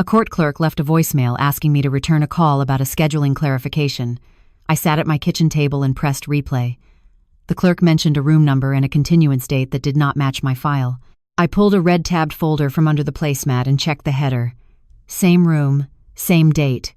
A court clerk left a voicemail asking me to return a call about a scheduling clarification. I sat at my kitchen table and pressed replay. The clerk mentioned a room number and a continuance date that did not match my file. I pulled a red-tabbed folder from under the placemat and checked the header. Same room, same date.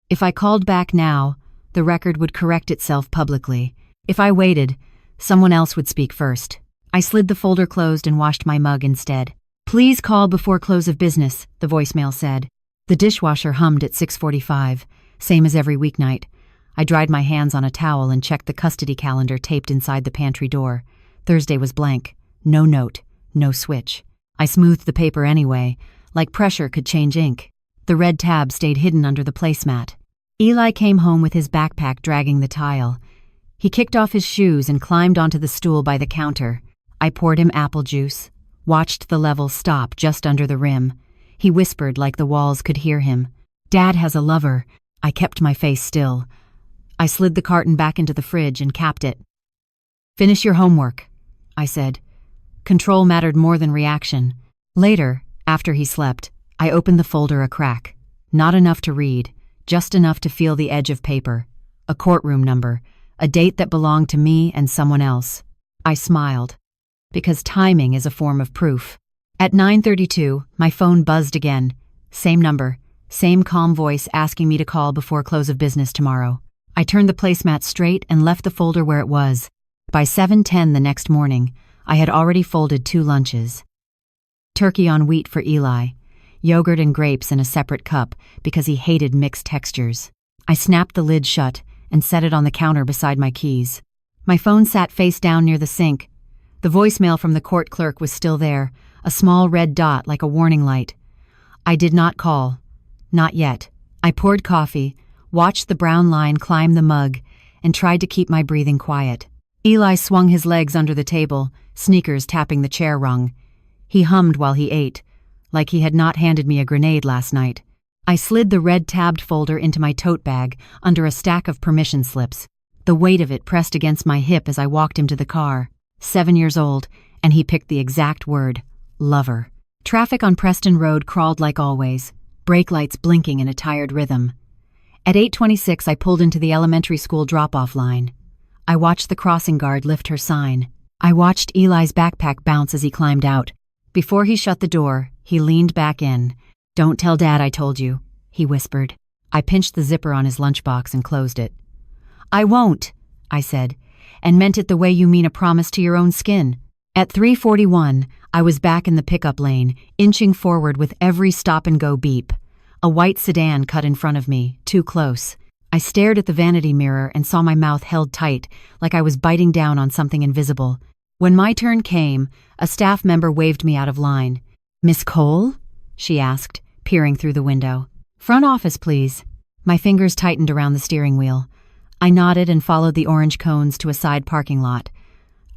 If I called back now, the record would correct itself publicly. If I waited, someone else would speak first. I slid the folder closed and washed my mug instead. "Please call before close of business," the voicemail said. The dishwasher hummed at 6:45, same as every weeknight. I dried my hands on a towel and checked the custody calendar taped inside the pantry door. Thursday was blank. No note, no switch. I smoothed the paper anyway, like pressure could change ink. The red tab stayed hidden under the placemat. Eli came home with his backpack dragging the tile. He kicked off his shoes and climbed onto the stool by the counter. I poured him apple juice, watched the level stop just under the rim. He whispered like the walls could hear him. "Dad has a lover." I kept my face still. I slid the carton back into the fridge and capped it. "Finish your homework," I said. Control mattered more than reaction. Later, after he slept, I opened the folder a crack. Not enough to read, just enough to feel the edge of paper. A courtroom number, a date that belonged to me and someone else. I smiled, because timing is a form of proof. At 9:32, my phone buzzed again. Same number, same calm voice asking me to call before close of business tomorrow. I turned the placemat straight and left the folder where it was. By 7:10 the next morning, I had already folded 2 lunches. Turkey on wheat for Eli, yogurt and grapes in a separate cup because he hated mixed textures. I snapped the lid shut and set it on the counter beside my keys. My phone sat face down near the sink. The voicemail from the court clerk was still there, a small red dot like a warning light. I did not call. Not yet. I poured coffee, watched the brown line climb the mug, and tried to keep my breathing quiet. Eli swung his legs under the table, sneakers tapping the chair rung. He hummed while he ate, like he had not handed me a grenade last night. I slid the red-tabbed folder into my tote bag under a stack of permission slips. The weight of it pressed against my hip as I walked him to the car. 7 years old, and he picked the exact word, lover. Traffic on Preston Road crawled like always, brake lights blinking in a tired rhythm. At 8:26, I pulled into the elementary school drop-off line. I watched the crossing guard lift her sign. I watched Eli's backpack bounce as he climbed out. Before he shut the door, he leaned back in. "Don't tell Dad I told you," he whispered. I pinched the zipper on his lunchbox and closed it. "I won't," I said, and meant it the way you mean a promise to your own skin. At 3:41, I was back in the pickup lane, inching forward with every stop-and-go beep. A white sedan cut in front of me, too close. I stared at the vanity mirror and saw my mouth held tight, like I was biting down on something invisible. When my turn came, a staff member waved me out of line. "Miss Cole?" she asked, peering through the window. "Front office, please." My fingers tightened around the steering wheel. I nodded and followed the orange cones to a side parking lot.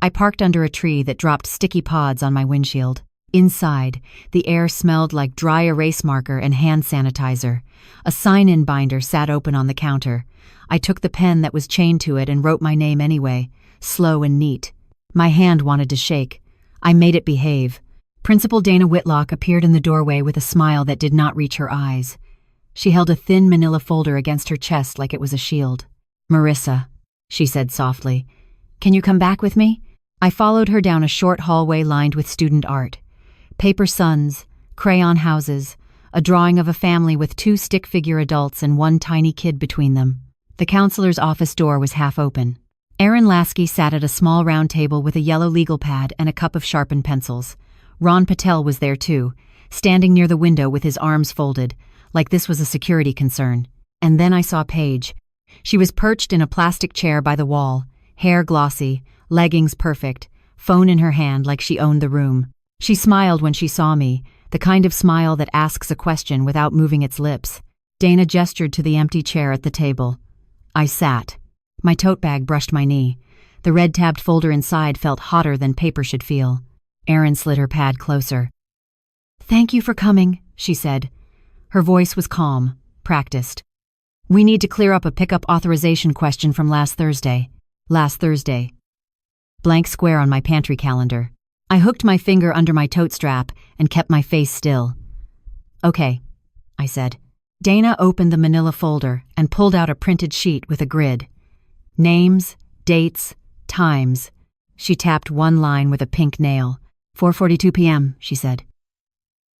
I parked under a tree that dropped sticky pods on my windshield. Inside, the air smelled like dry erase marker and hand sanitizer. A sign-in binder sat open on the counter. I took the pen that was chained to it and wrote my name anyway, slow and neat. My hand wanted to shake. I made it behave. Principal Dana Whitlock appeared in the doorway with a smile that did not reach her eyes. She held a thin manila folder against her chest like it was a shield. "Marissa," she said softly, "can you come back with me?" I followed her down a short hallway lined with student art. Paper suns, crayon houses, a drawing of a family with 2 stick-figure adults and 1 tiny kid between them. The counselor's office door was half open. Aaron Lasky sat at a small round table with a yellow legal pad and a cup of sharpened pencils. Ron Patel was there too, standing near the window with his arms folded, like this was a security concern. And then I saw Paige. She was perched in a plastic chair by the wall, hair glossy, leggings perfect, phone in her hand like she owned the room. She smiled when she saw me, the kind of smile that asks a question without moving its lips. Dana gestured to the empty chair at the table. I sat. My tote bag brushed my knee. The red-tabbed folder inside felt hotter than paper should feel. Erin slid her pad closer. "Thank you for coming," she said. Her voice was calm, practiced. "We need to clear up a pickup authorization question from last Thursday. Last Thursday." Blank square on my pantry calendar. I hooked my finger under my tote strap and kept my face still. "Okay, said. Dana opened the manila folder and pulled out a printed sheet with a grid. Names, dates, times. She tapped one line with a pink nail. 4:42 p.m., she said.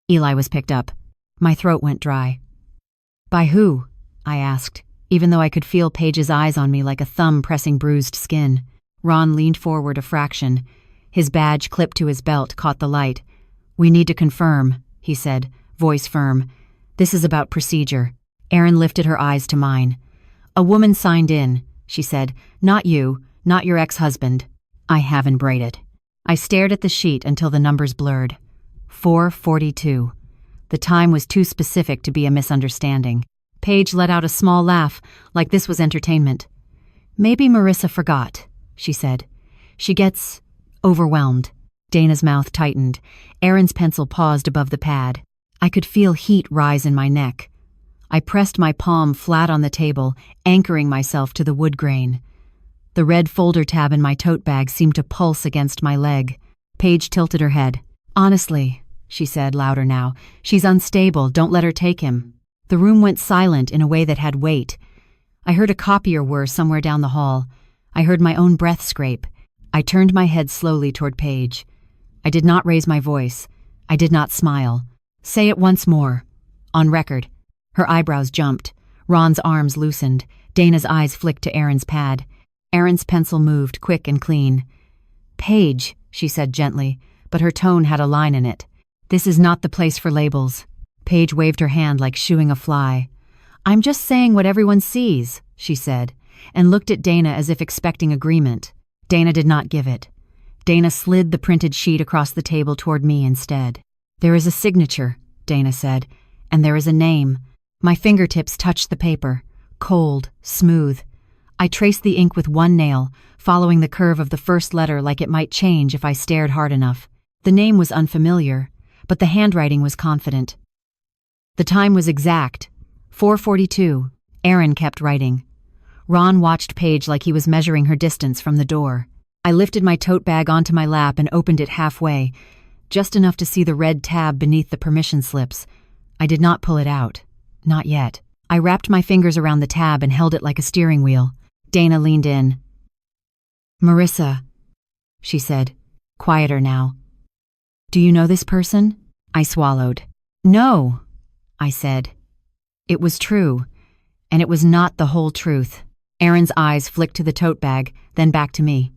Eli was picked up. My throat went dry. By who? I asked, even though I could feel Paige's eyes on me like a thumb pressing bruised skin. Ron leaned forward a fraction. His badge clipped to his belt caught the light. We need to confirm, he said, voice firm. This is about procedure. Erin lifted her eyes to mine. A woman signed in, she said. Not you, not your ex-husband. I haven't braided. I stared at the sheet until the numbers blurred. 4:42. The time was too specific to be a misunderstanding. Paige let out a small laugh, like this was entertainment. Maybe Marissa forgot, she said. She gets overwhelmed. Dana's mouth tightened. Erin's pencil paused above the pad. I could feel heat rise in my neck. I pressed my palm flat on the table, anchoring myself to the wood grain. The red folder tab in my tote bag seemed to pulse against my leg. Paige tilted her head. Honestly, she said, louder now, she's unstable, don't let her take him. The room went silent in a way that had weight. I heard a copier whir somewhere down the hall. I heard my own breath scrape. I turned my head slowly toward Paige. I did not raise my voice. I did not smile. Say it once more. On record. Her eyebrows jumped. Ron's arms loosened. Dana's eyes flicked to Erin's pad. Erin's pencil moved, quick and clean. Paige, she said gently, but her tone had a line in it. This is not the place for labels. Paige waved her hand like shooing a fly. I'm just saying what everyone sees, she said, and looked at Dana as if expecting agreement. Dana did not give it. Dana slid the printed sheet across the table toward me instead. There is a signature, Dana said, and there is a name. My fingertips touched the paper, cold, smooth. I traced the ink with one nail, following the curve of the first letter like it might change if I stared hard enough. The name was unfamiliar, but the handwriting was confident. The time was exact. 4:42. Erin kept writing. Ron watched Paige like he was measuring her distance from the door. I lifted my tote bag onto my lap and opened it halfway, just enough to see the red tab beneath the permission slips. I did not pull it out. Not yet. I wrapped my fingers around the tab and held it like a steering wheel. Dana leaned in. Marissa, she said, quieter now. Do you know this person? I swallowed. No, I said. It was true, and it was not the whole truth. Erin's eyes flicked to the tote bag, then back to me.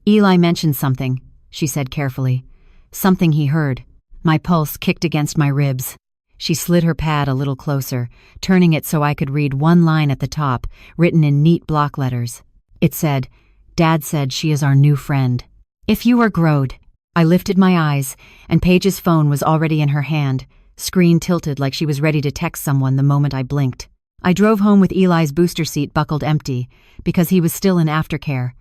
Eli mentioned something, she said carefully. Something he heard. My pulse kicked against my ribs. She slid her pad a little closer, turning it so I could read one line at the top, written in neat block letters. It said, Dad said she is our new friend. If you are Grode. I lifted my eyes, and Paige's phone was already in her hand, screen tilted like she was ready to text someone the moment I blinked. I drove home with Eli's booster seat buckled empty, because he was still in aftercare.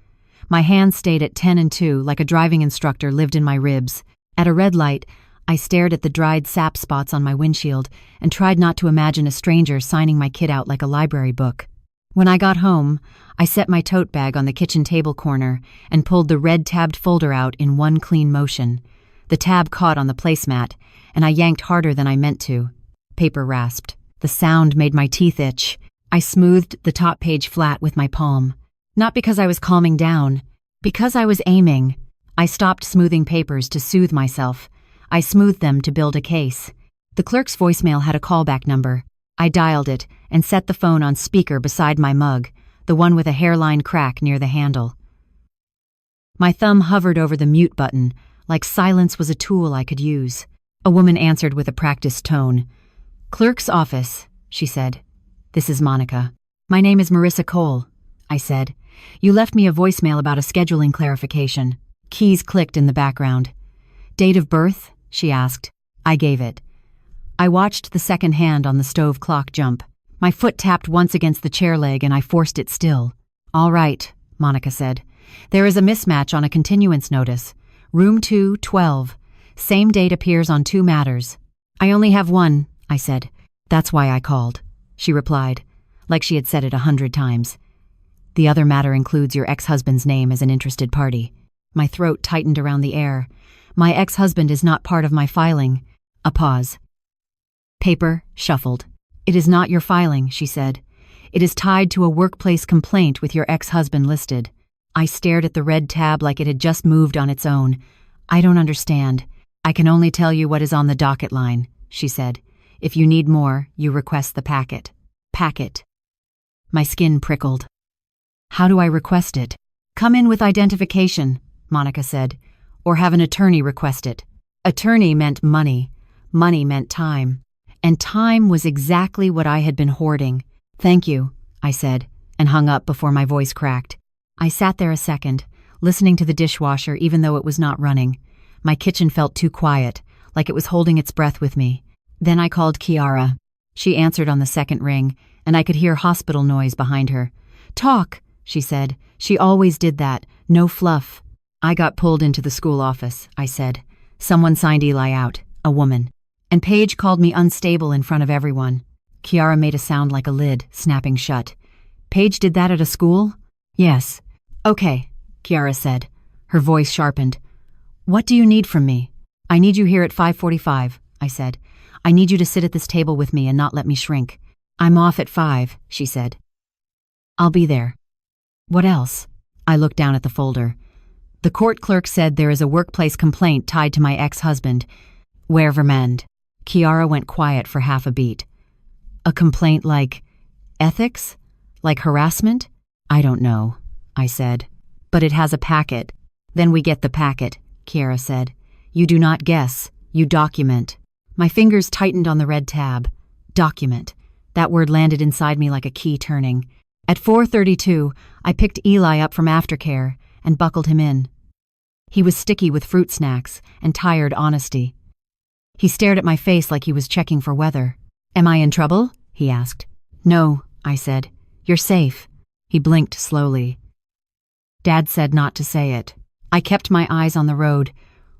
My hand stayed at 10 and 2 like a driving instructor lived in my ribs. At a red light, I stared at the dried sap spots on my windshield and tried not to imagine a stranger signing my kid out like a library book. When I got home, I set my tote bag on the kitchen table corner and pulled the red-tabbed folder out in one clean motion. The tab caught on the placemat, and I yanked harder than I meant to. Paper rasped. The sound made my teeth itch. I smoothed the top page flat with my palm. Not because I was calming down, because I was aiming. I stopped smoothing papers to soothe myself. I smoothed them to build a case. The clerk's voicemail had a callback number. I dialed it and set the phone on speaker beside my mug, the one with a hairline crack near the handle. My thumb hovered over the mute button, like silence was a tool I could use. A woman answered with a practiced tone. Clerk's office, she said. This is Monica. My name is Marissa Cole, I said. You left me a voicemail about a scheduling clarification. Keys clicked in the background. Date of birth? She asked. I gave it. I watched the second hand on the stove clock jump. My foot tapped once against the chair leg and I forced it still. All right, Monica said. There is a mismatch on a continuance notice. Room 212. Same date appears on 2 matters. I only have one, I said. That's why I called, she replied, like she had said it 100 times. The other matter includes your ex-husband's name as an interested party. My throat tightened around the air. My ex-husband is not part of my filing. A pause. Paper shuffled. "It is not your filing," she said. "It is tied to a workplace complaint with your ex-husband listed." I stared at the red tab like it had just moved on its own. "I don't understand." "I can only tell you what is on the docket line," she said. "If you need more, you request the packet." Packet. My skin prickled. "How do I request it?" "Come in with identification," Monica said, "or have an attorney request it." Attorney meant money. Money meant time. And time was exactly what I had been hoarding. "Thank you," I said, and hung up before my voice cracked. I sat there a second, listening to the dishwasher even though it was not running. My kitchen felt too quiet, like it was holding its breath with me. Then I called Kiara. She answered on the second ring, and I could hear hospital noise behind her. "Talk," she said. She always did that. No fluff. "I got pulled into the school office," I said. "Someone signed Eli out. A woman. And Paige called me unstable in front of everyone." Kiara made a sound like a lid, snapping shut. "Paige did that at a school?" "Yes." "Okay," Kiara said. Her voice sharpened. "What do you need from me?" "I need you here at 5:45, I said. "I need you to sit at this table with me and not let me shrink." "I'm off at 5, she said. "I'll be there." "What else?" I looked down at the folder. "The court clerk said there is a workplace complaint tied to my ex-husband. Where Vermand." Kiara went quiet for half a beat. "A complaint like ethics? Like harassment?" "I don't know," I said. "But it has a packet." "Then we get the packet," Kiara said. "You do not guess, you document." My fingers tightened on the red tab. Document. That word landed inside me like a key turning. At 4:32, I picked Eli up from aftercare and buckled him in. He was sticky with fruit snacks and tired honesty. He stared at my face like he was checking for weather. "Am I in trouble?" he asked. "No," I said. "You're safe." He blinked slowly. "Dad said not to say it." I kept my eyes on the road.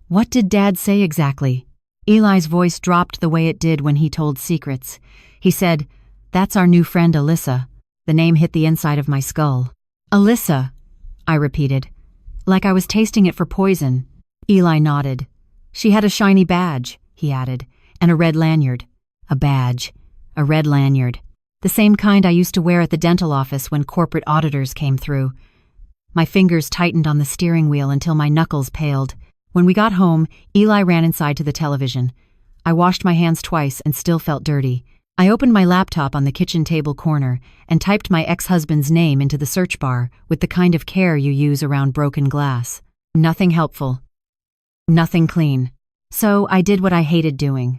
What did Dad say exactly? Eli's voice dropped the way it did when he told secrets. He said, "That's our new friend Alyssa." The name hit the inside of my skull. "Alyssa," I repeated, like I was tasting it for poison. Eli nodded. "She had a shiny badge," he added, "and a red lanyard." A badge. A red lanyard. The same kind I used to wear at the dental office when corporate auditors came through. My fingers tightened on the steering wheel until my knuckles paled. When we got home, Eli ran inside to the television. I washed my hands twice and still felt dirty. I opened my laptop on the kitchen table corner and typed my ex-husband's name into the search bar with the kind of care you use around broken glass. Nothing helpful. Nothing clean. So I did what I hated doing.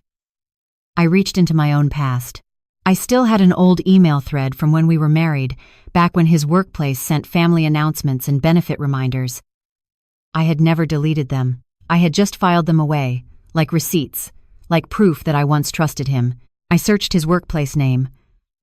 I reached into my own past. I still had an old email thread from when we were married, back when his workplace sent family announcements and benefit reminders. I had never deleted them. I had just filed them away, like receipts, like proof that I once trusted him. I searched his workplace name.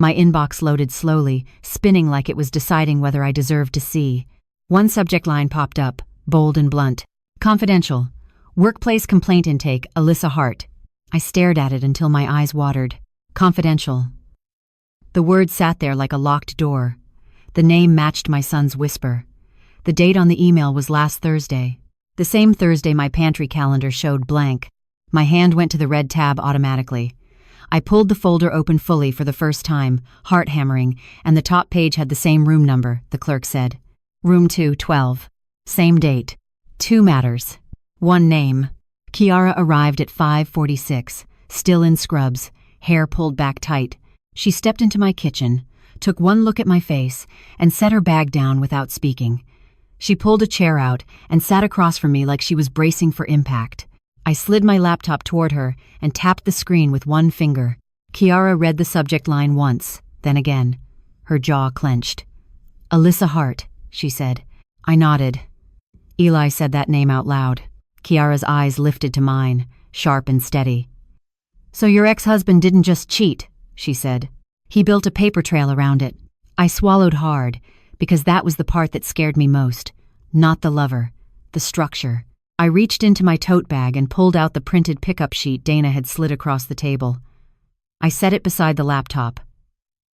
My inbox loaded slowly, spinning like it was deciding whether I deserved to see. One subject line popped up, bold and blunt. "Confidential. Workplace complaint intake, Alyssa Hart." I stared at it until my eyes watered. Confidential. The word sat there like a locked door. The name matched my son's whisper. The date on the email was last Thursday. The same Thursday my pantry calendar showed blank. My hand went to the red tab automatically. I pulled the folder open fully for the first time, heart hammering, and the top page had the same room number, the clerk said. Room 212. Same date. 2 matters. 1 name. Kiara arrived at 5:46, still in scrubs, hair pulled back tight. She stepped into my kitchen, took one look at my face, and set her bag down without speaking. She pulled a chair out and sat across from me like she was bracing for impact. I slid my laptop toward her and tapped the screen with one finger. Kiara read the subject line once, then again. Her jaw clenched. "Alyssa Hart," she said. I nodded. Eli said that name out loud. Kiara's eyes lifted to mine, sharp and steady. "So your ex-husband didn't just cheat," she said. "He built a paper trail around it." I swallowed hard, because that was the part that scared me most. Not the lover, the structure. I reached into my tote bag and pulled out the printed pickup sheet Dana had slid across the table. I set it beside the laptop.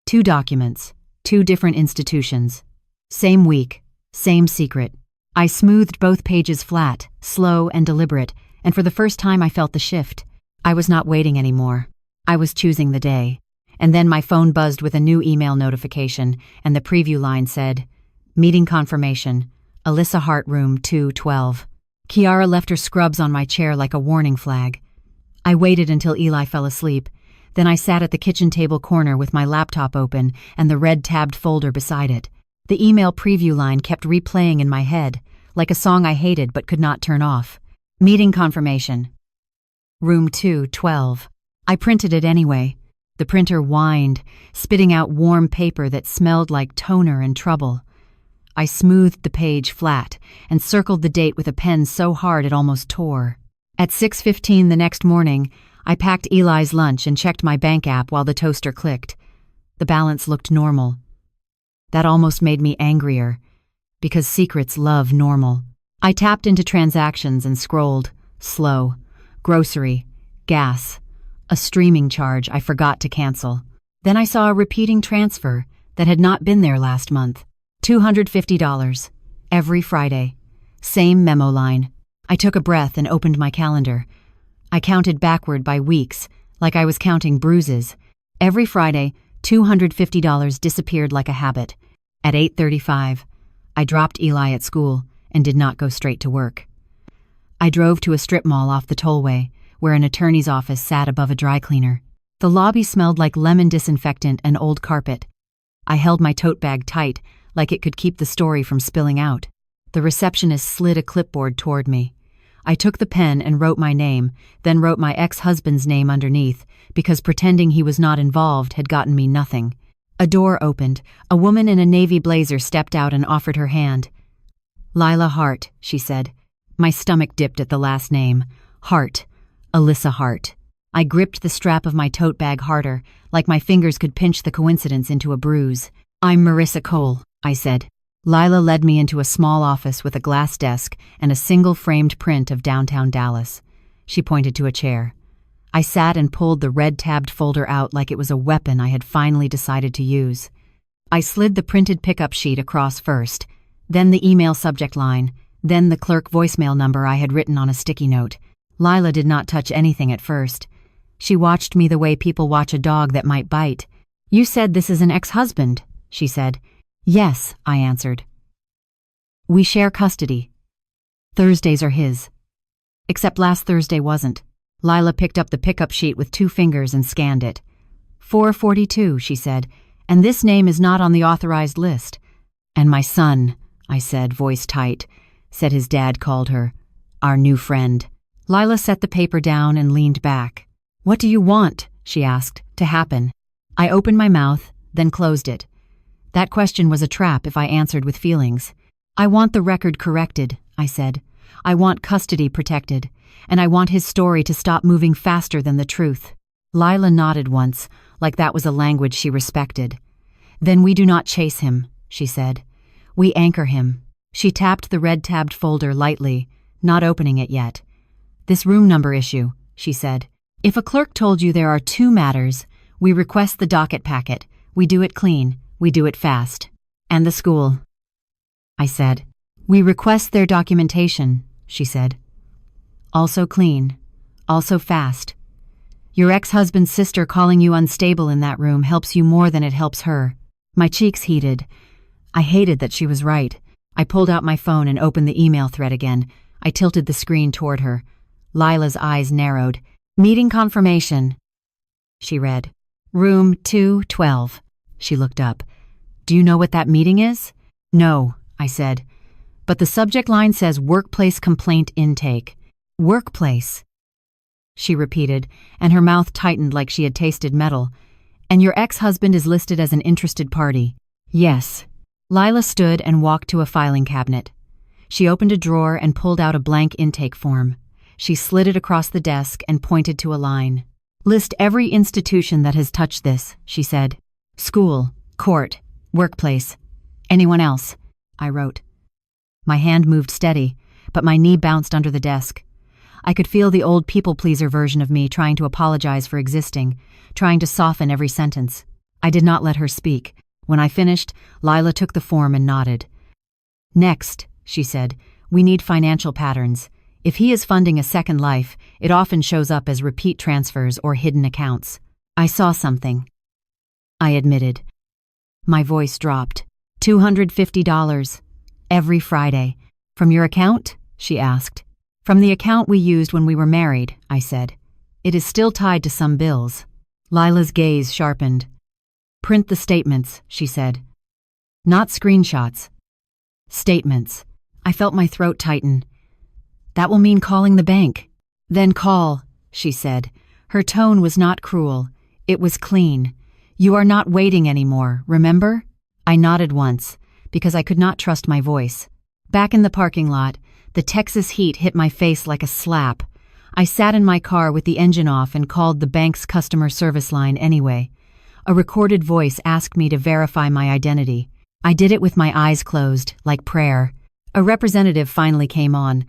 2 documents, 2 different institutions. Same week, same secret. I smoothed both pages flat, slow and deliberate, and for the first time I felt the shift. I was not waiting anymore. I was choosing the day. And then my phone buzzed with a new email notification, and the preview line said, "Meeting confirmation. Alyssa Hart, room 212. Kiara left her scrubs on my chair like a warning flag. I waited until Eli fell asleep. Then I sat at the kitchen table corner with my laptop open and the red tabbed folder beside it. The email preview line kept replaying in my head, like a song I hated but could not turn off. Meeting confirmation. Room 212. I printed it anyway. The printer whined, spitting out warm paper that smelled like toner and trouble. I smoothed the page flat and circled the date with a pen so hard it almost tore. At 6:15 the next morning, I packed Eli's lunch and checked my bank app while the toaster clicked. The balance looked normal. That almost made me angrier, because secrets love normal. I tapped into transactions and scrolled, slow. Grocery, gas, a streaming charge I forgot to cancel. Then I saw a repeating transfer that had not been there last month. $250, every Friday. Same memo line. I took a breath and opened my calendar. I counted backward by weeks, like I was counting bruises. Every Friday, $250 disappeared like a habit. At 8:35, I dropped Eli at school and did not go straight to work. I drove to a strip mall off the tollway, where an attorney's office sat above a dry cleaner. The lobby smelled like lemon disinfectant and old carpet. I held my tote bag tight, like it could keep the story from spilling out. The receptionist slid a clipboard toward me. I took the pen and wrote my name, then wrote my ex-husband's name underneath, because pretending he was not involved had gotten me nothing. A door opened. A woman in a navy blazer stepped out and offered her hand. "Lila Hart," she said. My stomach dipped at the last name. Hart. Alyssa Hart. I gripped the strap of my tote bag harder, like my fingers could pinch the coincidence into a bruise. "I'm Marissa Cole," I said. Lila led me into a small office with a glass desk and a single framed print of downtown Dallas. She pointed to a chair. I sat and pulled the red-tabbed folder out like it was a weapon I had finally decided to use. I slid the printed pickup sheet across first, then the email subject line, then the clerk voicemail number I had written on a sticky note. Lila did not touch anything at first. She watched me the way people watch a dog that might bite. "You said this is an ex-husband," she said. "Yes," I answered. "We share custody. Thursdays are his." Except last Thursday wasn't. Lila picked up the pickup sheet with 2 fingers and scanned it. 442, she said, "and this name is not on the authorized list." "And my son," I said, voice tight, said his dad called her. "Our new friend." Lila set the paper down and leaned back. "What do you want," she asked, "to happen?" I opened my mouth, then closed it. That question was a trap if I answered with feelings. "I want the record corrected," I said. "I want custody protected, and I want his story to stop moving faster than the truth." Lila nodded once, like that was a language she respected. "Then we do not chase him," she said. "We anchor him." She tapped the red-tabbed folder lightly, not opening it yet. "This room number issue," she said. "If a clerk told you there are 2 matters, we request the docket packet. We do it clean. We do it fast." "And the school," I said. "We request their documentation," she said. "Also clean. Also fast. Your ex-husband's sister calling you unstable in that room helps you more than it helps her." My cheeks heated. I hated that she was right. I pulled out my phone and opened the email thread again. I tilted the screen toward her. Lila's eyes narrowed. "Meeting confirmation," she read. "Room 212. She looked up. "Do you know what that meeting is?" "No," I said. "But the subject line says workplace complaint intake." "Workplace," she repeated, and her mouth tightened like she had tasted metal. "And your ex-husband is listed as an interested party." "Yes." Lila stood and walked to a filing cabinet. She opened a drawer and pulled out a blank intake form. She slid it across the desk and pointed to a line. "List every institution that has touched this," she said. "School, court, workplace. Anyone else?" I wrote. My hand moved steady, but my knee bounced under the desk. I could feel the old people-pleaser version of me trying to apologize for existing, trying to soften every sentence. I did not let her speak. When I finished, Lila took the form and nodded. "Next," she said, "we need financial patterns. If he is funding a second life, it often shows up as repeat transfers or hidden accounts." I saw something. I admitted. My voice dropped. $250. Every Friday. From your account? She asked. From the account we used when we were married, I said. It is still tied to some bills. Lila's gaze sharpened. Print the statements, she said. Not screenshots. Statements. I felt my throat tighten. That will mean calling the bank. Then call, she said. Her tone was not cruel. It was clean. You are not waiting anymore, remember? I nodded once, because I could not trust my voice. Back in the parking lot, the Texas heat hit my face like a slap. I sat in my car with the engine off and called the bank's customer service line anyway. A recorded voice asked me to verify my identity. I did it with my eyes closed, like prayer. A representative finally came on.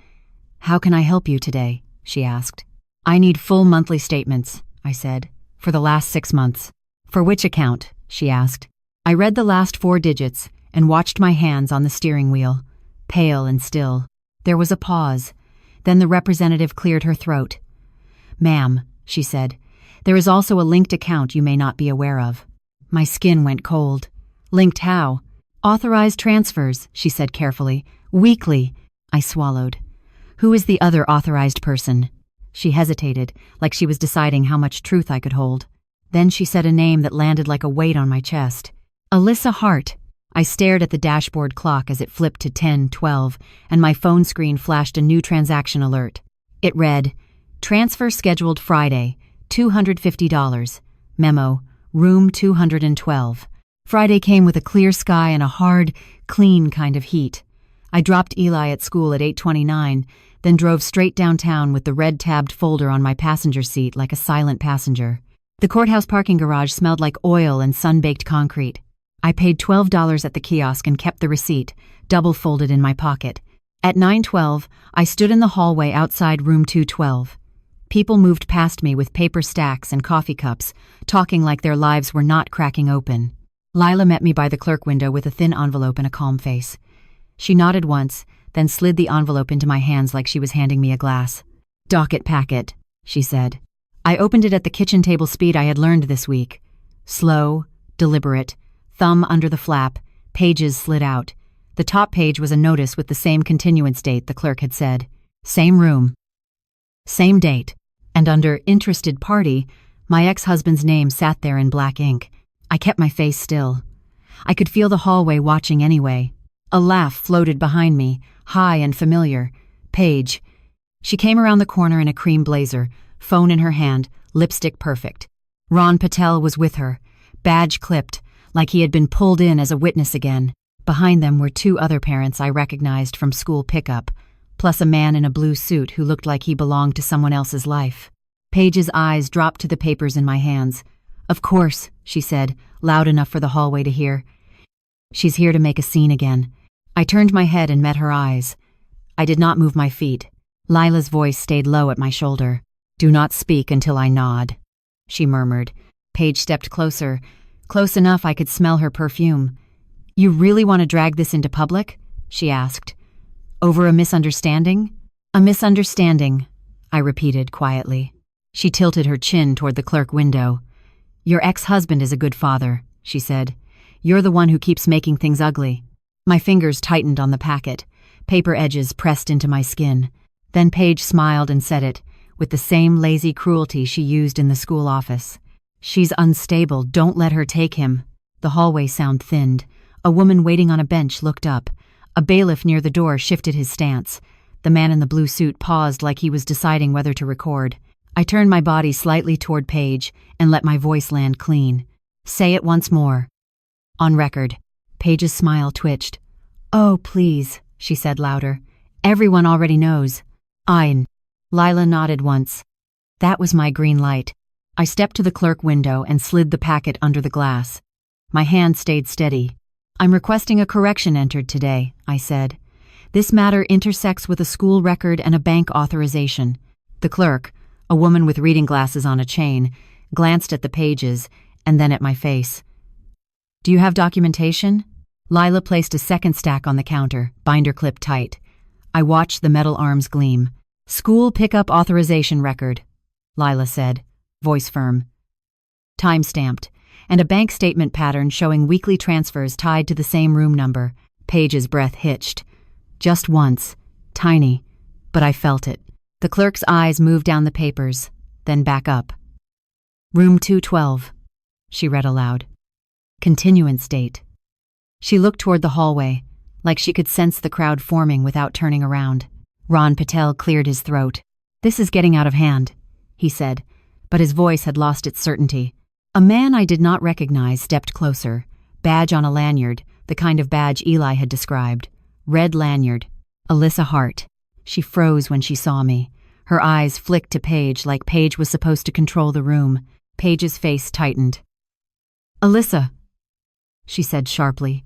How can I help you today? She asked. I need full monthly statements, I said, for the last 6 months. For which account? She asked. I read the last 4 digits and watched my hands on the steering wheel, pale and still. There was a pause. Then the representative cleared her throat. Ma'am, she said, there is also a linked account you may not be aware of. My skin went cold. Linked how? Authorized transfers, she said carefully. Weekly. I swallowed. Who is the other authorized person? She hesitated, like she was deciding how much truth I could hold. Then she said a name that landed like a weight on my chest. Alyssa Hart. I stared at the dashboard clock as it flipped to 10:12, and my phone screen flashed a new transaction alert. It read, Transfer scheduled Friday, $250. Memo, room 212. Friday came with a clear sky and a hard, clean kind of heat. I dropped Eli at school at 8:29, then drove straight downtown with the red-tabbed folder on my passenger seat like a silent passenger. The courthouse parking garage smelled like oil and sun-baked concrete. I paid $12 at the kiosk and kept the receipt, double-folded in my pocket. At 9:12, I stood in the hallway outside room 212. People moved past me with paper stacks and coffee cups, talking like their lives were not cracking open. Lila met me by the clerk window with a thin envelope and a calm face. She nodded once, then slid the envelope into my hands like she was handing me a glass. Docket packet, she said. I opened it at the kitchen table speed I had learned this week. Slow, deliberate, thumb under the flap, pages slid out. The top page was a notice with the same continuance date the clerk had said. Same room. Same date. And under Interested Party, my ex-husband's name sat there in black ink. I kept my face still. I could feel the hallway watching anyway. A laugh floated behind me, high and familiar. Paige. She came around the corner in a cream blazer, phone in her hand, lipstick perfect. Ron Patel was with her, badge clipped, like he had been pulled in as a witness again. Behind them were 2 other parents I recognized from school pickup, plus a man in a blue suit who looked like he belonged to someone else's life. Paige's eyes dropped to the papers in my hands. Of course, she said, loud enough for the hallway to hear. She's here to make a scene again. I turned my head and met her eyes. I did not move my feet. Lila's voice stayed low at my shoulder. Do not speak until I nod, she murmured. Paige stepped closer, close enough I could smell her perfume. You really want to drag this into public? She asked. Over a misunderstanding? A misunderstanding, I repeated quietly. She tilted her chin toward the clerk window. Your ex-husband is a good father, she said. You're the one who keeps making things ugly. My fingers tightened on the packet, paper edges pressed into my skin. Then Paige smiled and said it, with the same lazy cruelty she used in the school office. She's unstable, don't let her take him. The hallway sound thinned. A woman waiting on a bench looked up. A bailiff near the door shifted his stance. The man in the blue suit paused like he was deciding whether to record. I turned my body slightly toward Paige and let my voice land clean. Say it once more. On record. Paige's smile twitched. Oh, please, she said louder. Everyone already knows. Ein. Lila nodded once. That was my green light. I stepped to the clerk window and slid the packet under the glass. My hand stayed steady. I'm requesting a correction entered today, I said. This matter intersects with a school record and a bank authorization. The clerk, a woman with reading glasses on a chain, glanced at the pages and then at my face. Do you have documentation? Lila placed a second stack on the counter, binder clipped tight. I watched the metal arms gleam. School pickup authorization record, Lila said, voice firm. Time-stamped, and a bank statement pattern showing weekly transfers tied to the same room number. Paige's breath hitched. Just once. Tiny. But I felt it. The clerk's eyes moved down the papers, then back up. Room 212, she read aloud. Continuance date. She looked toward the hallway, like she could sense the crowd forming without turning around. Ron Patel cleared his throat. "This is getting out of hand," he said, but his voice had lost its certainty. A man I did not recognize stepped closer, badge on a lanyard, the kind of badge Eli had described. Red lanyard. Alyssa Hart. She froze when she saw me. Her eyes flicked to Paige like Paige was supposed to control the room. Paige's face tightened. "Alyssa," she said sharply,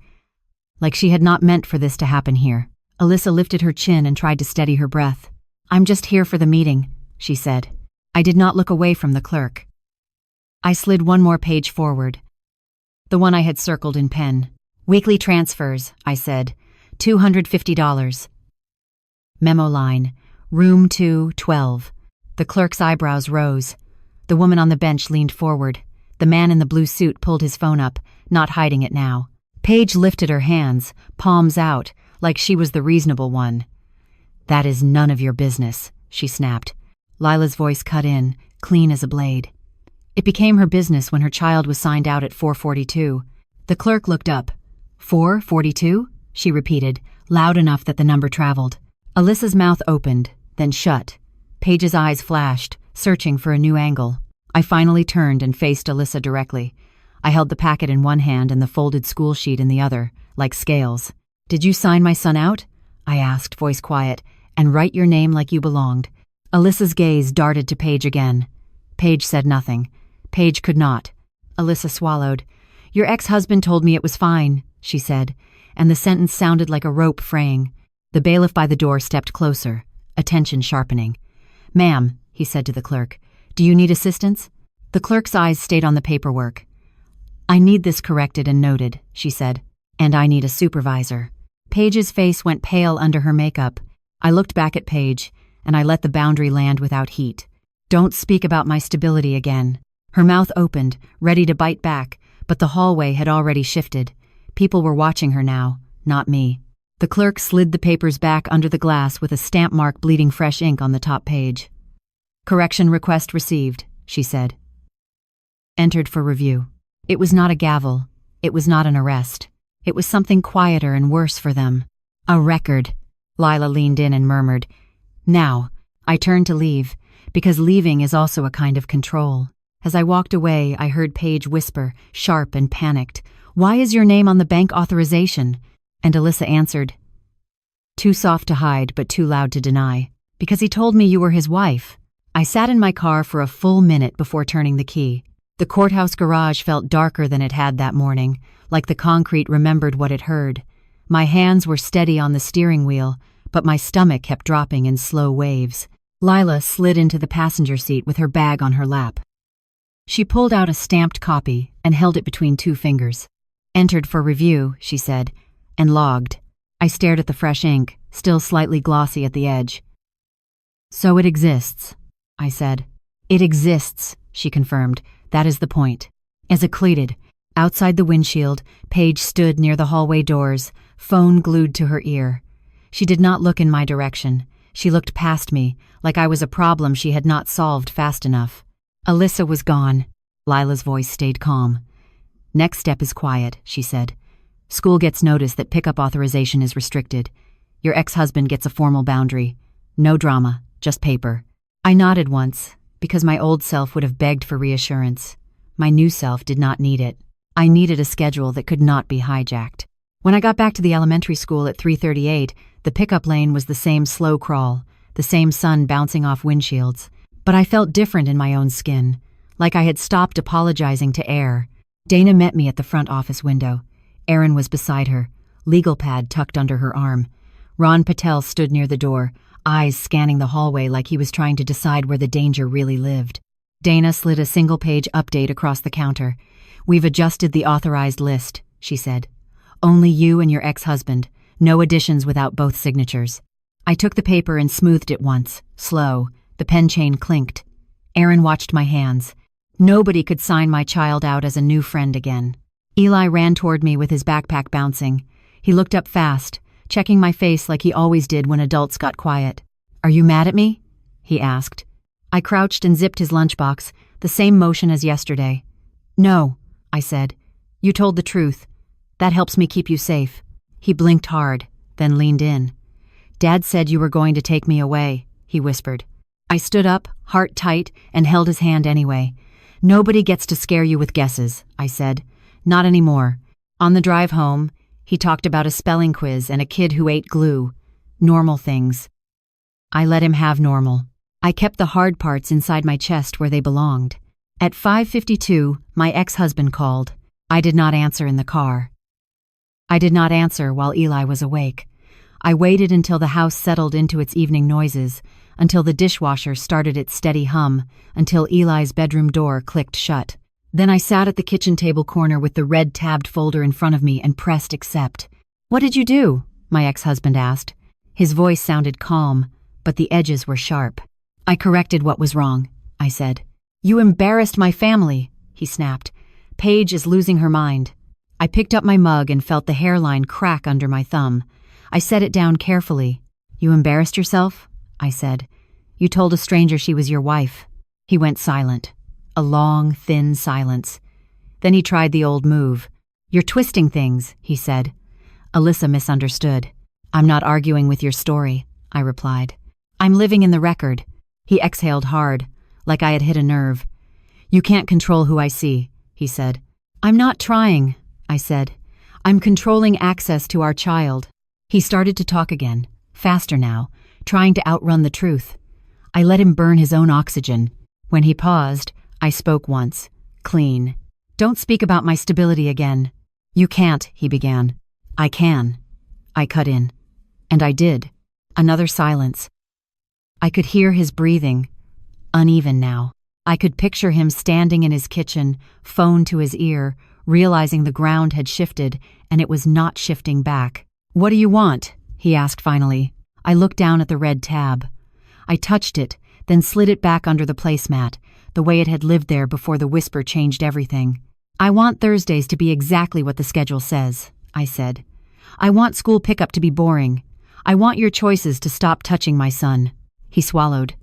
like she had not meant for this to happen here. Alyssa lifted her chin and tried to steady her breath. "I'm just here for the meeting," she said. I did not look away from the clerk. I slid one more page forward, the one I had circled in pen. "Weekly transfers," I said. $250. Memo line, room 212. The clerk's eyebrows rose. The woman on the bench leaned forward. The man in the blue suit pulled his phone up, not hiding it now. Paige lifted her hands, palms out, like she was the reasonable one. "That is none of your business," she snapped. Lila's voice cut in, clean as a blade. It became her business when her child was signed out at 4:42. The clerk looked up. 4:42? She repeated, loud enough that the number traveled. Alyssa's mouth opened, then shut. Paige's eyes flashed, searching for a new angle. I finally turned and faced Alyssa directly. I held the packet in one hand and the folded school sheet in the other, like scales. "Did you sign my son out?" I asked, voice quiet, "and write your name like you belonged?" Alyssa's gaze darted to Paige again. Paige said nothing. Paige could not. Alyssa swallowed. "Your ex-husband told me it was fine," she said, and the sentence sounded like a rope fraying. The bailiff by the door stepped closer, attention sharpening. "Ma'am," he said to the clerk, "do you need assistance?" The clerk's eyes stayed on the paperwork. "I need this corrected and noted," she said, "and I need a supervisor." Paige's face went pale under her makeup. I looked back at Paige, and I let the boundary land without heat. "Don't speak about my stability again." Her mouth opened, ready to bite back, but the hallway had already shifted. People were watching her now, not me. The clerk slid the papers back under the glass with a stamp mark bleeding fresh ink on the top page. "Correction request received," she said. "Entered for review." It was not a gavel. It was not an arrest. It was something quieter and worse for them. "A record." Lila leaned in and murmured. "Now." I turned to leave, because leaving is also a kind of control. As I walked away, I heard Paige whisper, sharp and panicked, "Why is your name on the bank authorization?" And Alyssa answered, too soft to hide but too loud to deny, "Because he told me you were his wife." I sat in my car for a full minute before turning the key. The courthouse garage felt darker than it had that morning, like the concrete remembered what it heard. My hands were steady on the steering wheel, but my stomach kept dropping in slow waves. Lila slid into the passenger seat with her bag on her lap. She pulled out a stamped copy and held it between two fingers. "Entered for review," she said, and logged. I stared at the fresh ink, still slightly glossy at the edge. "So it exists," I said. "It exists," she confirmed. "That is the point." As it cleated, outside the windshield, Paige stood near the hallway doors, phone glued to her ear. She did not look in my direction. She looked past me, like I was a problem she had not solved fast enough. Alyssa was gone. Lila's voice stayed calm. "Next step is quiet," she said. "School gets notice that pickup authorization is restricted. Your ex-husband gets a formal boundary. No drama, just paper." I nodded once, because my old self would have begged for reassurance. My new self did not need it. I needed a schedule that could not be hijacked. When I got back to the elementary school at 3:38, the pickup lane was the same slow crawl, the same sun bouncing off windshields. But I felt different in my own skin, like I had stopped apologizing to air. Dana met me at the front office window. Erin was beside her, legal pad tucked under her arm. Ron Patel stood near the door, eyes scanning the hallway like he was trying to decide where the danger really lived. Dana slid a single-page update across the counter. "We've adjusted the authorized list," she said. "Only you and your ex-husband. No additions without both signatures." I took the paper and smoothed it once, slow. The pen chain clinked. Erin watched my hands. Nobody could sign my child out as a new friend again. Eli ran toward me with his backpack bouncing. He looked up fast, checking my face like he always did when adults got quiet. "Are you mad at me?" he asked. I crouched and zipped his lunchbox, the same motion as yesterday. "No," I said. "You told the truth. That helps me keep you safe." He blinked hard, then leaned in. "Dad said you were going to take me away," he whispered. I stood up, heart tight, and held his hand anyway. "Nobody gets to scare you with guesses," I said. "Not anymore." On the drive home, he talked about a spelling quiz and a kid who ate glue. Normal things. I let him have normal. I kept the hard parts inside my chest where they belonged. At 5:52, my ex-husband called. I did not answer in the car. I did not answer while Eli was awake. I waited until the house settled into its evening noises, until the dishwasher started its steady hum, until Eli's bedroom door clicked shut. Then I sat at the kitchen table corner with the red tabbed folder in front of me and pressed accept. "What did you do?" my ex-husband asked. His voice sounded calm, but the edges were sharp. "I corrected what was wrong," I said. "You embarrassed my family," he snapped. "Paige is losing her mind." I picked up my mug and felt the hairline crack under my thumb. I set it down carefully. "You embarrassed yourself?" I said. "You told a stranger she was your wife." He went silent. A long, thin silence. Then he tried the old move. "You're twisting things," he said. Alyssa misunderstood. "I'm not arguing with your story," I replied. "I'm living in the record." He exhaled hard, like I had hit a nerve. "You can't control who I see," he said. "I'm not trying," I said. "I'm controlling access to our child." He started to talk again, faster now, trying to outrun the truth. I let him burn his own oxygen. When he paused, I spoke once, clean. "Don't speak about my stability again." "You can't," he began. "I can." I cut in. And I did. Another silence. I could hear his breathing, uneven now. I could picture him standing in his kitchen, phone to his ear, realizing the ground had shifted and it was not shifting back. "What do you want?" he asked finally. I looked down at the red tab. I touched it, then slid it back under the placemat, the way it had lived there before the whisper changed everything. "I want Thursdays to be exactly what the schedule says," I said. "I want school pickup to be boring. I want your choices to stop touching my son." He swallowed.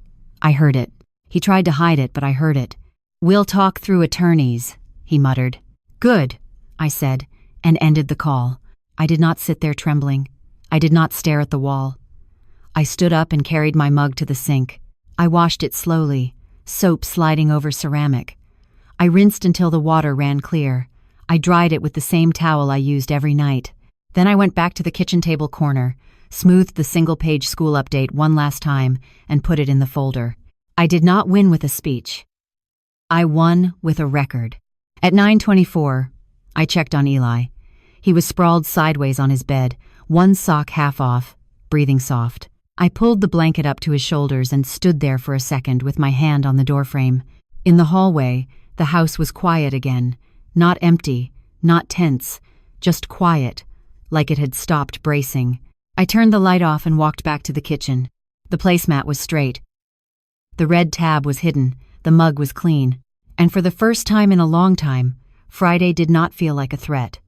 I heard it. He tried to hide it, but I heard it. "We'll talk through attorneys," he muttered. "Good," I said, and ended the call. I did not sit there trembling. I did not stare at the wall. I stood up and carried my mug to the sink. I washed it slowly, soap sliding over ceramic. I rinsed until the water ran clear. I dried it with the same towel I used every night. Then I went back to the kitchen table corner, smoothed the single-page school update one last time, and put it in the folder. I did not win with a speech. I won with a record. At 9:24, I checked on Eli. He was sprawled sideways on his bed, one sock half off, breathing soft. I pulled the blanket up to his shoulders and stood there for a second with my hand on the doorframe. In the hallway, the house was quiet again, not empty, not tense, just quiet, like it had stopped bracing. I turned the light off and walked back to the kitchen. The placemat was straight. The red tab was hidden, the mug was clean, and for the first time in a long time, Friday did not feel like a threat.